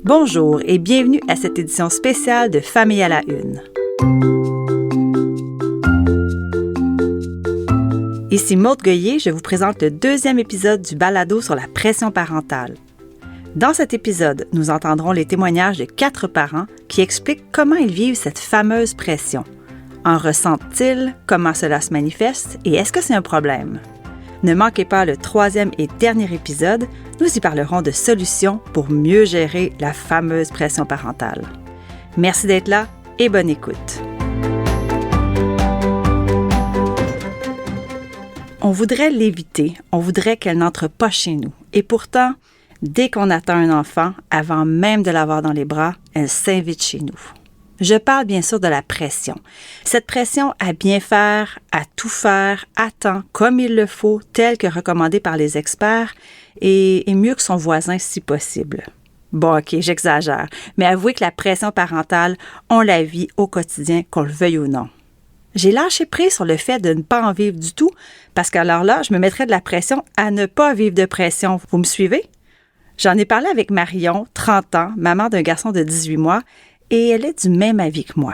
Bonjour et bienvenue à cette édition spéciale de Famille à la Une. Ici Maude Goyer, je vous présente le deuxième épisode du balado sur la pression parentale. Dans cet épisode, nous entendrons les témoignages de 4 parents qui expliquent comment ils vivent cette fameuse pression. En ressentent-ils? Comment cela se manifeste? Et est-ce que c'est un problème? Ne manquez pas le 3e et dernier épisode, nous y parlerons de solutions pour mieux gérer la fameuse pression parentale. Merci d'être là et bonne écoute. On voudrait l'éviter, on voudrait qu'elle n'entre pas chez nous. Et pourtant, dès qu'on attend un enfant, avant même de l'avoir dans les bras, elle s'invite chez nous. Je parle bien sûr de la pression. Cette pression à bien faire, à tout faire, à temps, comme il le faut, tel que recommandé par les experts, et mieux que son voisin si possible. Bon, ok, j'exagère, mais avouez que la pression parentale, on la vit au quotidien, qu'on le veuille ou non. J'ai lâché prise sur le fait de ne pas en vivre du tout, parce qu'alors là, je me mettrais de la pression à ne pas vivre de pression. Vous me suivez? J'en ai parlé avec Marion, 30 ans, maman d'un garçon de 18 mois, et elle est du même avis que moi.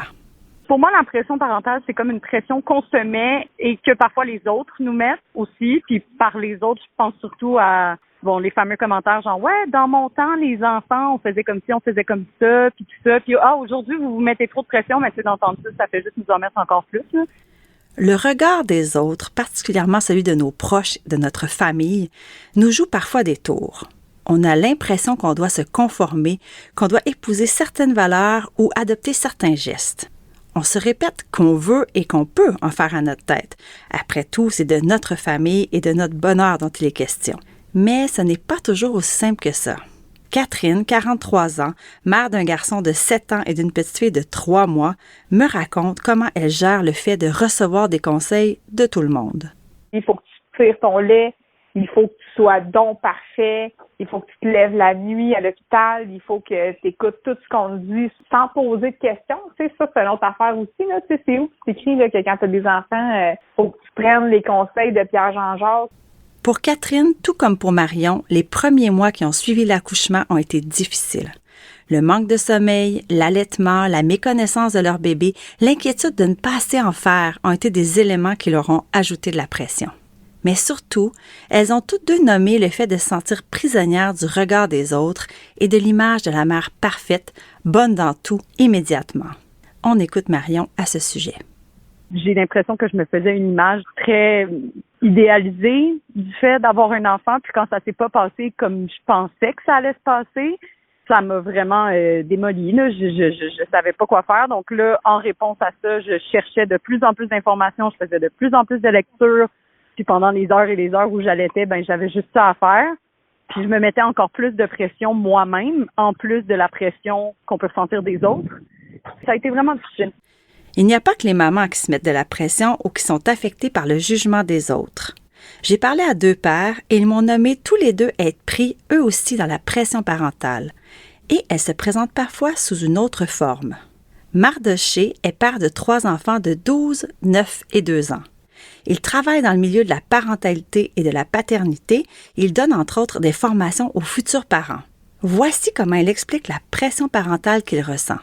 Pour moi, la pression parentale, c'est comme une pression qu'on se met et que parfois les autres nous mettent aussi. Puis par les autres, je pense surtout à les fameux commentaires genre « Ouais, dans mon temps, les enfants, on faisait comme ci, on faisait comme ça, puis tout ça. Puis aujourd'hui, vous mettez trop de pression, mais tu sais, d'entendre ça fait juste nous en mettre encore plus. » là. Le regard des autres, particulièrement celui de nos proches, de notre famille, nous joue parfois des tours. On a l'impression qu'on doit se conformer, qu'on doit épouser certaines valeurs ou adopter certains gestes. On se répète qu'on veut et qu'on peut en faire à notre tête. Après tout, c'est de notre famille et de notre bonheur dont il est question. Mais ce n'est pas toujours aussi simple que ça. Catherine, 43 ans, mère d'un garçon de 7 ans et d'une petite fille de 3 mois, me raconte comment elle gère le fait de recevoir des conseils de tout le monde. Il faut que tu tires ton lait, il faut que tu sois donc parfait, il faut que tu te lèves la nuit à l'hôpital, il faut que tu écoutes tout ce qu'on te dit sans poser de questions. Tu sais, ça, c'est une autre affaire aussi. Là. Tu sais, c'est où c'est écrit là, que quand tu as des enfants, faut que tu prennes les conseils de Pierre-Jean-Jacques. Pour Catherine, tout comme pour Marion, les premiers mois qui ont suivi l'accouchement ont été difficiles. Le manque de sommeil, l'allaitement, la méconnaissance de leur bébé, l'inquiétude de ne pas assez en faire ont été des éléments qui leur ont ajouté de la pression. Mais surtout, elles ont toutes deux nommé le fait de se sentir prisonnières du regard des autres et de l'image de la mère parfaite, bonne dans tout, immédiatement. On écoute Marion à ce sujet. J'ai l'impression que je me faisais une image très idéalisée du fait d'avoir un enfant, puis quand ça s'est pas passé comme je pensais que ça allait se passer, ça m'a vraiment démolie. Là. Je savais pas quoi faire. Donc là, en réponse à ça, je cherchais de plus en plus d'informations, je faisais de plus en plus de lectures. Puis pendant les heures et les heures où j'allaitais, j'avais juste ça à faire. Puis je me mettais encore plus de pression moi-même, en plus de la pression qu'on peut ressentir des autres. Ça a été vraiment difficile. Il n'y a pas que les mamans qui se mettent de la pression ou qui sont affectées par le jugement des autres. J'ai parlé à 2 pères et ils m'ont nommé tous les 2 être pris, eux aussi, dans la pression parentale. Et elle se présente parfois sous une autre forme. Mardoché est père de 3 enfants de 12, 9 et 2 ans. Il travaille dans le milieu de la parentalité et de la paternité. Il donne entre autres des formations aux futurs parents. Voici comment il explique la pression parentale qu'il ressent.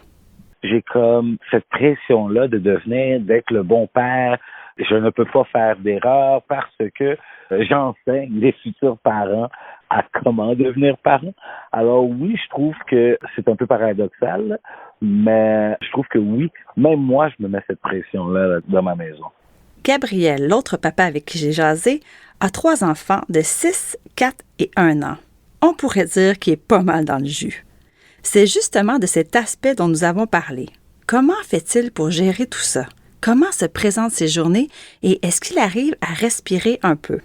J'ai comme cette pression-là d'être le bon père. Je ne peux pas faire d'erreur parce que j'enseigne les futurs parents à comment devenir parent. Alors oui, je trouve que c'est un peu paradoxal, mais je trouve que oui, même moi, je me mets cette pression-là dans ma maison. Gabriel, l'autre papa avec qui j'ai jasé, a 3 enfants de 6, 4 et 1 an. On pourrait dire qu'il est pas mal dans le jus. C'est justement de cet aspect dont nous avons parlé. Comment fait-il pour gérer tout ça? Comment se présentent ses journées et est-ce qu'il arrive à respirer un peu?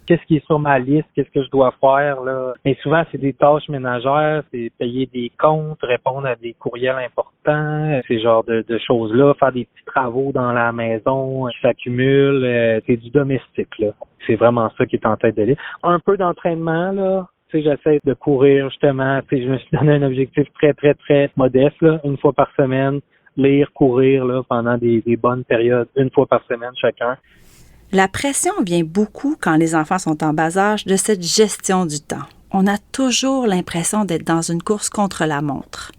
Qu'est-ce qui est sur ma liste? Qu'est-ce que je dois faire, là? Mais souvent, c'est des tâches ménagères, c'est payer des comptes, répondre à des courriels importants, ces genres de choses-là, faire des petits travaux dans la maison qui s'accumulent, c'est du domestique, là. C'est vraiment ça qui est en tête de liste. Un peu d'entraînement, là. Tu sais, j'essaie de courir, justement. Tu sais, je me suis donné un objectif très, très, très modeste, là, 1 fois par semaine. Lire, courir, là, pendant des bonnes périodes, 1 fois par semaine chacun. La pression vient beaucoup quand les enfants sont en bas âge de cette gestion du temps. on a toujours l'impression d'être dans une course contre la montre.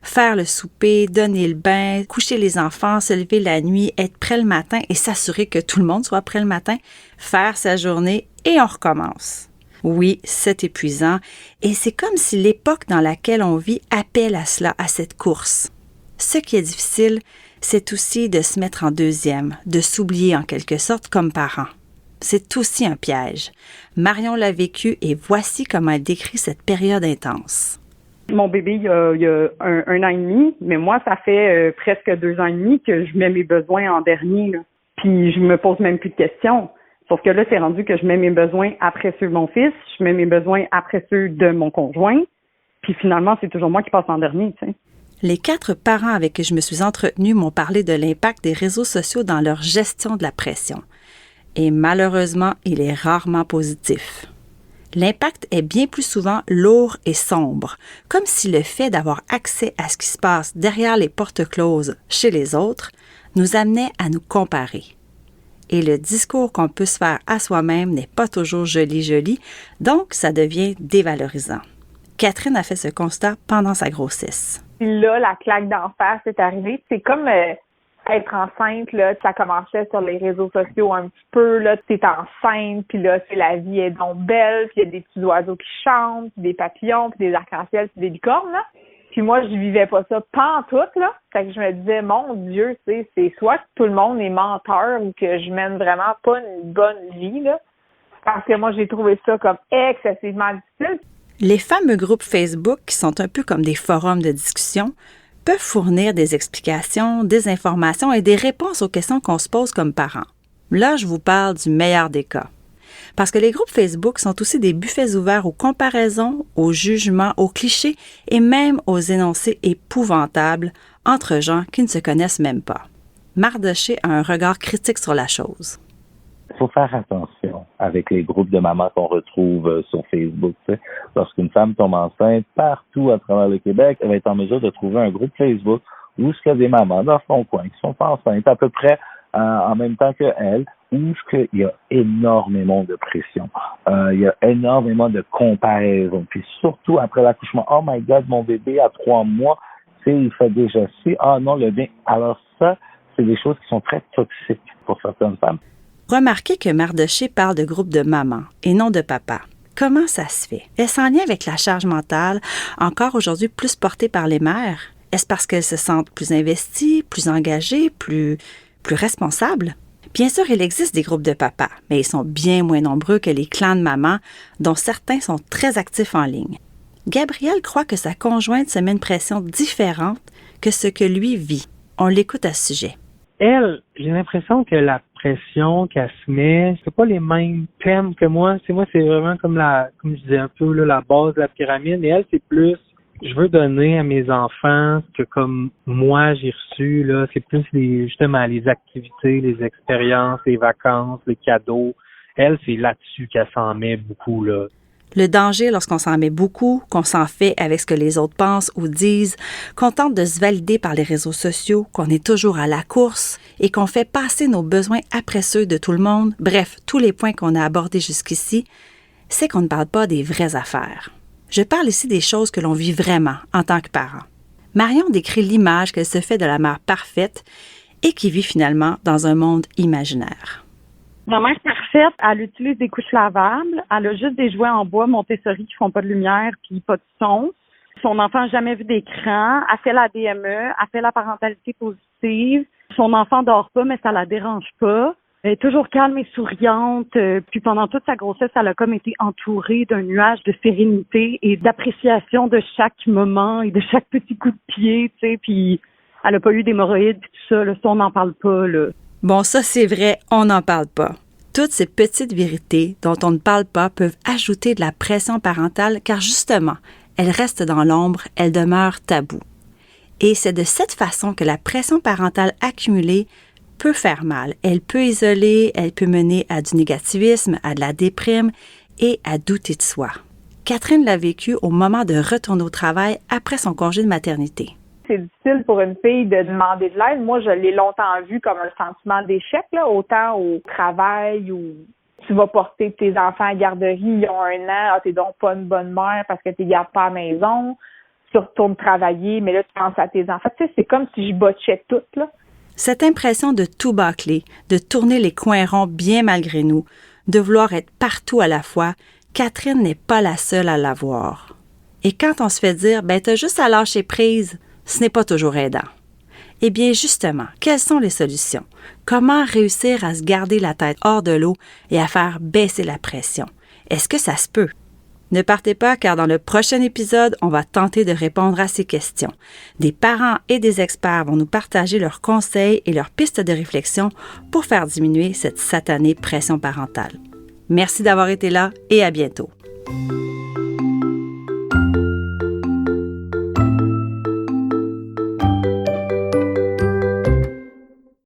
Faire le souper, donner le bain, coucher les enfants, se lever la nuit, être prêt le matin et s'assurer que tout le monde soit prêt le matin, faire sa journée et on recommence. Oui, c'est épuisant et c'est comme si l'époque dans laquelle on vit appelle à cela, à cette course. Ce qui est difficile, c'est aussi de se mettre en deuxième, de s'oublier en quelque sorte comme parent. C'est aussi un piège. Marion l'a vécu et voici comment elle décrit cette période intense. Mon bébé, il y a un an et demi, mais moi, ça fait presque 2 ans et demi que je mets mes besoins en dernier, là. Puis je me pose même plus de questions. Sauf que là, c'est rendu que je mets mes besoins après ceux de mon fils, je mets mes besoins après ceux de mon conjoint, puis finalement, c'est toujours moi qui passe en dernier, tu sais. Les 4 parents avec qui je me suis entretenue m'ont parlé de l'impact des réseaux sociaux dans leur gestion de la pression. Et malheureusement, il est rarement positif. L'impact est bien plus souvent lourd et sombre, comme si le fait d'avoir accès à ce qui se passe derrière les portes closes chez les autres nous amenait à nous comparer. Et le discours qu'on peut se faire à soi-même n'est pas toujours joli, donc ça devient dévalorisant. Catherine a fait ce constat pendant sa grossesse. Puis là, la claque d'en face est arrivée. C'est comme être enceinte, là, ça commençait sur les réseaux sociaux un petit peu, là, t'es enceinte, puis là, c'est la vie est donc belle, puis il y a des petits oiseaux qui chantent, puis des papillons, puis des arcs-en-ciel, puis des licornes, là. Puis moi, je vivais pas ça pantoute, là. Fait que je me disais, mon Dieu, tu sais, c'est soit que tout le monde est menteur ou que je mène vraiment pas une bonne vie, là. Parce que moi, j'ai trouvé ça comme excessivement difficile. Les fameux groupes Facebook, qui sont un peu comme des forums de discussion, peuvent fournir des explications, des informations et des réponses aux questions qu'on se pose comme parents. Là, je vous parle du meilleur des cas. Parce que les groupes Facebook sont aussi des buffets ouverts aux comparaisons, aux jugements, aux clichés et même aux énoncés épouvantables entre gens qui ne se connaissent même pas. Mardoché a un regard critique sur la chose. Il faut faire attention avec les groupes de mamans qu'on retrouve sur Facebook. Tu sais. Lorsqu'une femme tombe enceinte, partout à travers le Québec, elle va être en mesure de trouver un groupe Facebook où il y a des mamans dans son coin qui sont enceintes à peu près en même temps qu'elle, où il y a énormément de pression. Il y a énormément de comparaison. Puis surtout après l'accouchement, oh my God, mon bébé à 3 mois, tu sais, il fait déjà ci, ah non, le bien. Alors ça, c'est des choses qui sont très toxiques pour certaines femmes. Remarquez que Mardoché parle de groupe de mamans et non de papa. Comment ça se fait? Est-ce en lien avec la charge mentale, encore aujourd'hui plus portée par les mères? Est-ce parce qu'elles se sentent plus investies, plus engagées, plus responsables? Bien sûr, il existe des groupes de papas, mais ils sont bien moins nombreux que les clans de mamans, dont certains sont très actifs en ligne. Gabrielle croit que sa conjointe se met une pression différente que ce que lui vit. On l'écoute à ce sujet. Elle, j'ai l'impression que la pression qu'elle se met, c'est pas les mêmes thèmes que moi. C'est vraiment comme je disais un peu, là, la base de la pyramide. Et elle, c'est plus, je veux donner à mes enfants ce que comme moi j'ai reçu, là. C'est plus justement les activités, les expériences, les vacances, les cadeaux. Elle, c'est là-dessus qu'elle s'en met beaucoup, là. Le danger lorsqu'on s'en met beaucoup, qu'on s'en fait avec ce que les autres pensent ou disent, qu'on tente de se valider par les réseaux sociaux, qu'on est toujours à la course et qu'on fait passer nos besoins après ceux de tout le monde, bref, tous les points qu'on a abordés jusqu'ici, c'est qu'on ne parle pas des vraies affaires. Je parle ici des choses que l'on vit vraiment en tant que parent. Marion décrit l'image qu'elle se fait de la mère parfaite et qui vit finalement dans un monde imaginaire. Ma mère parfaite, elle utilise des couches lavables. Elle a juste des jouets en bois Montessori qui font pas de lumière puis pas de son. Son enfant n'a jamais vu d'écran. Elle fait la DME. Elle fait la parentalité positive. Son enfant dort pas, mais ça la dérange pas. Elle est toujours calme et souriante. Puis pendant toute sa grossesse, elle a comme été entourée d'un nuage de sérénité et d'appréciation de chaque moment et de chaque petit coup de pied, tu sais. Puis elle a pas eu d'hémorroïdes puis tout ça. Là, ça, on n'en parle pas, là. Bon, ça c'est vrai, on n'en parle pas. Toutes ces petites vérités dont on ne parle pas peuvent ajouter de la pression parentale car justement, elles restent dans l'ombre, elles demeurent taboues. Et c'est de cette façon que la pression parentale accumulée peut faire mal. Elle peut isoler, elle peut mener à du négativisme, à de la déprime et à douter de soi. Catherine l'a vécu au moment de retourner au travail après son congé de maternité. C'est difficile pour une fille de demander de l'aide. Moi, je l'ai longtemps vu comme un sentiment d'échec, là, autant au travail ou tu vas porter tes enfants à la garderie, ils ont 1 an, t'es donc pas une bonne mère parce que tu les gardes pas à la maison, tu retournes travailler, mais là, tu penses à tes enfants. Tu sais, c'est comme si je botchais tout, là. Cette impression de tout bâcler, de tourner les coins ronds bien malgré nous, de vouloir être partout à la fois, Catherine n'est pas la seule à l'avoir. Et quand on se fait dire « ben t'as juste à lâcher prise », ce n'est pas toujours aidant. Eh bien justement, quelles sont les solutions? Comment réussir à se garder la tête hors de l'eau et à faire baisser la pression? Est-ce que ça se peut? Ne partez pas car dans le prochain épisode, on va tenter de répondre à ces questions. Des parents et des experts vont nous partager leurs conseils et leurs pistes de réflexion pour faire diminuer cette satanée pression parentale. Merci d'avoir été là et à bientôt.